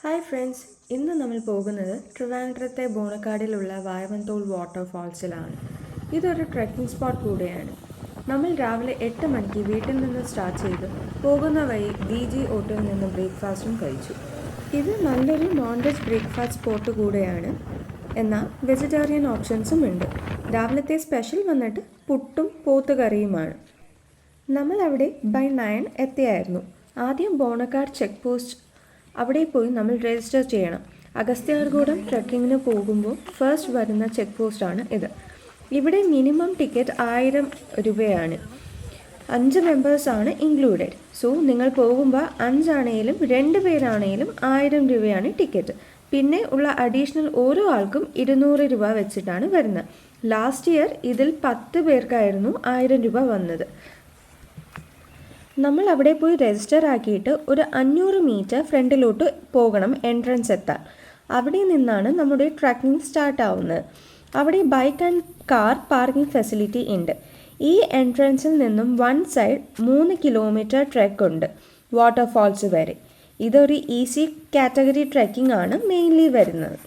Hi friends, ഇന്ന് നമ്മൾ പോകുന്നത് ട്രിവാൻഡ്രത്തെ ബോണക്കാടിലുള്ള വായവൻതോൾ വാട്ടർഫാൾസിലാണ്. ഇതൊരു ട്രെക്കിംഗ് സ്പോട്ട് കൂടെയാണ്. നമ്മൾ രാവിലെ 8 മണിക്ക് വീട്ടിൽ നിന്ന് സ്റ്റാർട്ട് ചെയ്ത് പോകുന്ന വഴി VG ഓട്ടോയിൽ നിന്ന് ബ്രേക്ക്ഫാസ്റ്റും കഴിച്ചു. ഇത് നല്ലൊരു നോൺ വെജ് ബ്രേക്ക്ഫാസ്റ്റ് സ്പോട്ട് കൂടെയാണ്, എന്നാൽ വെജിറ്റേറിയൻ ഓപ്ഷൻസും ഉണ്ട്. രാവിലത്തെ സ്പെഷ്യൽ വന്നിട്ട് പുട്ടും പോത്തുകറിയുമാണ്. നമ്മൾ അവിടെ ബൈ 9 എത്തിയായിരുന്നു. ആദ്യം ബോണക്കാട് ചെക്ക് പോസ്റ്റ് അവിടെ പോയി നമ്മൾ രജിസ്റ്റർ ചെയ്യണം. അഗസ്ത്യാർകൂടം ട്രെക്കിങ്ങിന് പോകുമ്പോൾ ഫസ്റ്റ് വരുന്ന ചെക്ക് പോസ്റ്റാണ് ഇത്. ഇവിടെ മിനിമം ടിക്കറ്റ് 1000 രൂപയാണ്. 5 മെമ്പേഴ്സാണ് ഇൻക്ലൂഡഡ്. സോ നിങ്ങൾ പോകുമ്പോൾ 5 ആണെങ്കിലും 2 പേരാണെങ്കിലും 1000 രൂപയാണ് ടിക്കറ്റ്. പിന്നെ ഉള്ള അഡീഷണൽ ഓരോ ആൾക്കും 200 രൂപ വെച്ചിട്ടാണ് വരുന്നത്. ലാസ്റ്റ് ഇയർ ഇതിൽ 10 പേർക്കായിരുന്നു 1000 രൂപ വന്നത്. നമ്മൾ അവിടെ പോയി രജിസ്റ്റർ ആക്കിയിട്ട് ഒരു 500 മീറ്റർ ഫ്രണ്ടിലോട്ട് പോകണം എൻട്രൻസ് എത്താൻ. അവിടെ നിന്നാണ് നമ്മുടെ ട്രക്കിംഗ് സ്റ്റാർട്ട് ആവുന്നത്. അവിടെ bike and car parking facility ഉണ്ട്. ഈ എൻട്രൻസിൽ നിന്നും വൺ സൈഡ് 3 കിലോമീറ്റർ ട്രെക്ക് ഉണ്ട് വാട്ടർഫാൾസ് വരെ. ഇതൊരു ഈസി കാറ്റഗറി ട്രെക്കിംഗ് ആണ് മെയിൻലി വരുന്നത്.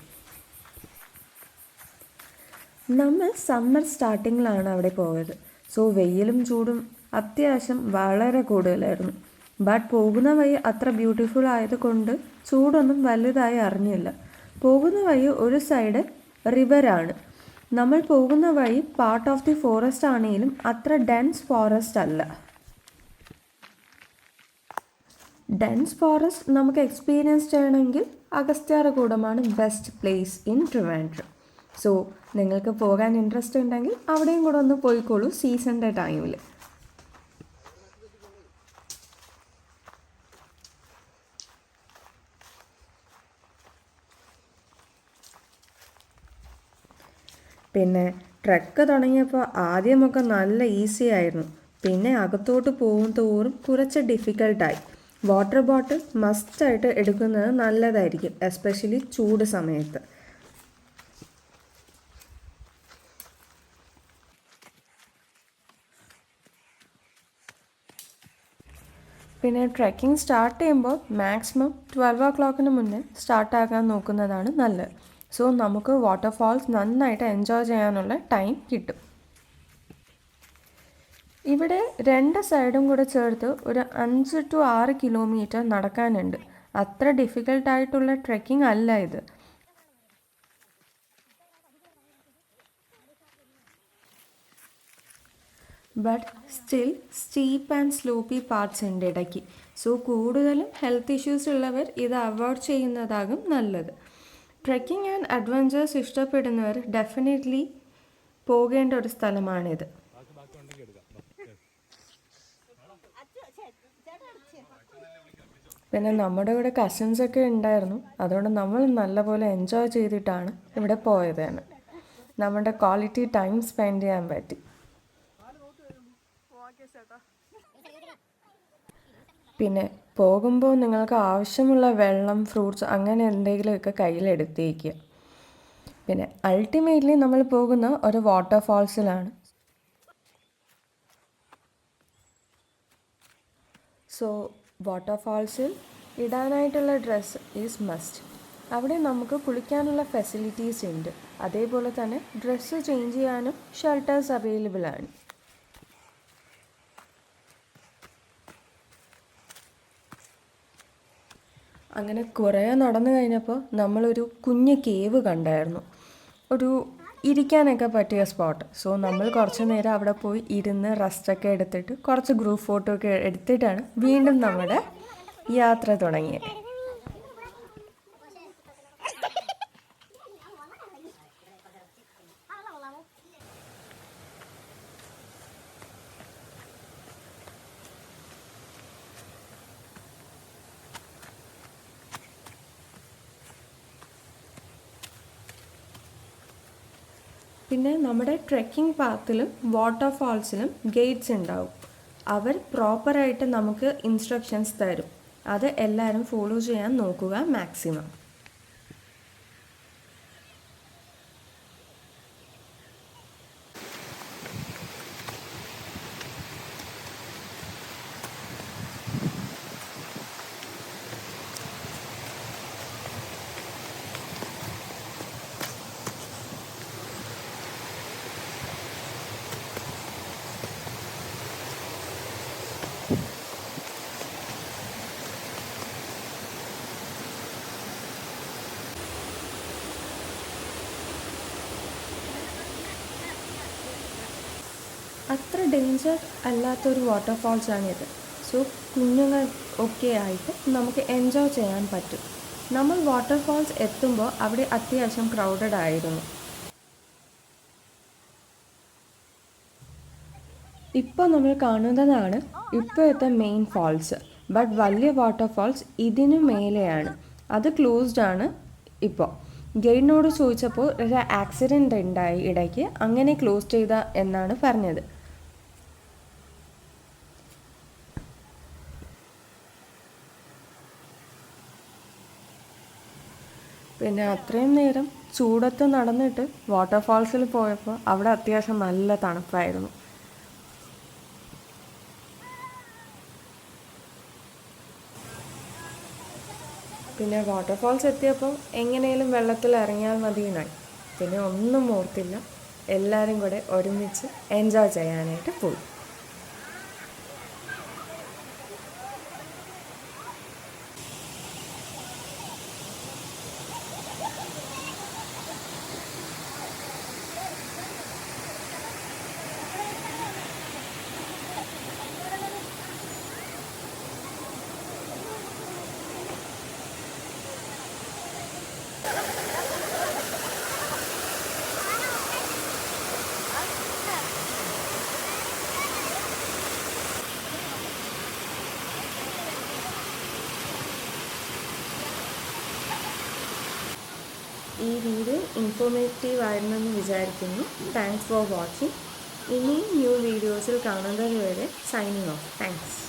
നമ്മൾ സമ്മർ സ്റ്റാർട്ടിങ്ങിലാണ് അവിടെ പോയത്. സോ വെയിലും ചൂടും അത്യാവശ്യം വളരെ കൂടുതലായിരുന്നു. ബട്ട് പോകുന്ന വഴി അത്ര ബ്യൂട്ടിഫുൾ ആയതുകൊണ്ട് ചൂടൊന്നും വലുതായി അറിഞ്ഞില്ല. പോകുന്ന വഴി ഒരു സൈഡ് റിവറാണ്. നമ്മൾ പോകുന്ന വഴി പാർട്ട് ഓഫ് ദി ഫോറസ്റ്റ് ആണെങ്കിലും അത്ര ഡെൻസ് ഫോറസ്റ്റ് അല്ല. ഡെൻസ് ഫോറസ്റ്റ് നമുക്ക് എക്സ്പീരിയൻസ് ചെയ്യണമെങ്കിൽ അഗസ്ത്യാർകൂടമാണ് best place in Trivandrum. So നിങ്ങൾക്ക് പോകാൻ ഇൻട്രസ്റ്റ് ഉണ്ടെങ്കിൽ അവിടെയും കൂടെ ഒന്ന് പോയിക്കോളൂ സീസണിൻ്റെ ടൈമിൽ. പിന്നെ ട്രെക്ക് തുടങ്ങിയപ്പോൾ ആദ്യമൊക്കെ നല്ല ഈസി ആയിരുന്നു. പിന്നെ അകത്തോട്ട് പോകും തോറും കുറച്ച് ഡിഫിക്കൽട്ടായി. വാട്ടർ ബോട്ടിൽ മസ്റ്റായിട്ട് എടുക്കുന്നത് നല്ലതായിരിക്കും, എസ്പെഷ്യലി ചൂട് സമയത്ത്. പിന്നെ ട്രെക്കിംഗ് സ്റ്റാർട്ട് ചെയ്യുമ്പോൾ മാക്സിമം 12 o'clock മുന്നേ സ്റ്റാർട്ടാക്കാൻ നോക്കുന്നതാണ് നല്ലത്. സോ നമുക്ക് വാട്ടർഫാൾസ് നന്നായിട്ട് എൻജോയ് ചെയ്യാനുള്ള ടൈം കിട്ടും. ഇവിടെ 2 സൈഡും കൂടെ ചേർത്ത് ഒരു 5 to 6 കിലോമീറ്റർ നടക്കാനുണ്ട്. അത്ര ഡിഫിക്കൽട്ടായിട്ടുള്ള ട്രെക്കിംഗ് അല്ല ഇത്. But still steep and sloppy parts ഉണ്ട് ഇടയ്ക്ക്. സോ കൂടുതലും ഹെൽത്ത് ഇഷ്യൂസ് ഉള്ളവർ ഇത് അവോയ്ഡ് ചെയ്യുന്നതാകും നല്ലത്. ട്രെക്കിംഗ് ആൻഡ് അഡ്വഞ്ചേഴ്സ് ഇഷ്ടപ്പെടുന്നവർ ഡെഫിനറ്റ്ലി പോകേണ്ട ഒരു സ്ഥലമാണിത്. പിന്നെ നമ്മുടെ ഇവിടെ കസിൻസൊക്കെ ഉണ്ടായിരുന്നു. അതുകൊണ്ട് നമ്മൾ നല്ലപോലെ എൻജോയ് ചെയ്തിട്ടാണ് ഇവിടെ പോയതാണ്. നമ്മുടെ ക്വാളിറ്റി ടൈം സ്പെൻഡ് ചെയ്യാൻ പറ്റി. പിന്നെ പോകുമ്പോൾ നിങ്ങൾക്ക് ആവശ്യമുള്ള വെള്ളം, ഫ്രൂട്ട്സ് അങ്ങനെ എന്തെങ്കിലുമൊക്കെ കയ്യിലെടുത്തേക്കുക. പിന്നെ അൾട്ടിമേറ്റ്ലി നമ്മൾ പോകുന്ന ഒരു വാട്ടർഫാൾസിലാണ്. സോ വാട്ടർഫാൾസിൽ ഇടാനായിട്ടുള്ള ഡ്രസ്സ് ഈസ് മസ്റ്റ്. അവിടെ നമുക്ക് കുളിക്കാനുള്ള ഫെസിലിറ്റീസ് ഉണ്ട്. അതേപോലെ തന്നെ ഡ്രസ്സ് ചേഞ്ച് ചെയ്യാനും ഷെൽട്ടേഴ്സ് അവൈലബിൾ ആണ്. അങ്ങനെ കുറേ നടന്നു കഴിഞ്ഞപ്പോൾ നമ്മളൊരു കുഞ്ഞ് കേവ് കണ്ടായിരുന്നു, ഒരു ഇരിക്കാനൊക്കെ പറ്റിയ സ്പോട്ട്. സോ നമ്മൾ കുറച്ച് നേരം അവിടെ പോയി ഇരുന്ന് റെസ്റ്റൊക്കെ എടുത്തിട്ട് കുറച്ച് ഗ്രൂപ്പ് ഫോട്ടോ ഒക്കെ എടുത്തിട്ടാണ് വീണ്ടും നമ്മുടെ യാത്ര തുടങ്ങിയത്. പിന്നെ നമ്മുടെ ട്രെക്കിംഗ് പാത്തിലും വാട്ടർഫാൾസിലും ഗൈഡ്സ് ഉണ്ടാവും. അവർ പ്രോപ്പറായിട്ട് നമുക്ക് ഇൻസ്ട്രക്ഷൻസ് തരും. അത് എല്ലാവരും ഫോളോ ചെയ്യാൻ നോക്കുക മാക്സിമം. അത്ര ഡേഞ്ചർ അല്ലാത്തൊരു വാട്ടർഫാൾസാണിത്. സോ കുഞ്ഞുങ്ങൾ ഒക്കെ ആയിട്ട് നമുക്ക് എൻജോയ് ചെയ്യാൻ പറ്റും. നമ്മൾ വാട്ടർഫാൾസ് എത്തുമ്പോൾ അവിടെ അത്യാവശ്യം ക്രൗഡഡ് ആയിരുന്നു. ഇപ്പോൾ നമ്മൾ കാണുന്നതാണ് ഇപ്പോഴത്തെ മെയിൻ ഫാൾസ്. ബട്ട് വലിയ വാട്ടർഫാൾസ് ഇതിനു മേലെയാണ്. അത് ക്ലോസ്ഡ് ആണ് ഇപ്പോൾ. ഗൈഡിനോട് ചോദിച്ചപ്പോൾ ഒരു ആക്സിഡൻറ്റ് ഉണ്ടായി ഇടയ്ക്ക്, അങ്ങനെ ക്ലോസ് ചെയ്ത എന്നാണ് പറഞ്ഞത്. പിന്നെ അത്രയും നേരം ചൂടത്ത് നടന്നിട്ട് വാട്ടർഫാൾസിൽ പോയപ്പോൾ അവിടെ അത്യാവശ്യം നല്ല തണുപ്പായിരുന്നു. പിന്നെ വാട്ടർഫാൾസ് എത്തിയപ്പോൾ എങ്ങനെയും വെള്ളത്തിൽ ഇറങ്ങിയാൽ മതിയെന്നായി. പിന്നെ ഒന്നും ഓർത്തില്ല, എല്ലാവരും കൂടെ ഒരുമിച്ച് എൻജോയ് ചെയ്യാനായിട്ട് പോയി. ഈ വീഡിയോ ഇൻഫോർമേറ്റീവ് ആയിരുന്നെന്ന് വിചാരിക്കുന്നു. Thanks for watching. ഇനിയും ന്യൂ വീഡിയോസിൽ കാണുന്നത് വരെ സൈനിങ് ഓഫ്. താങ്ക്സ്.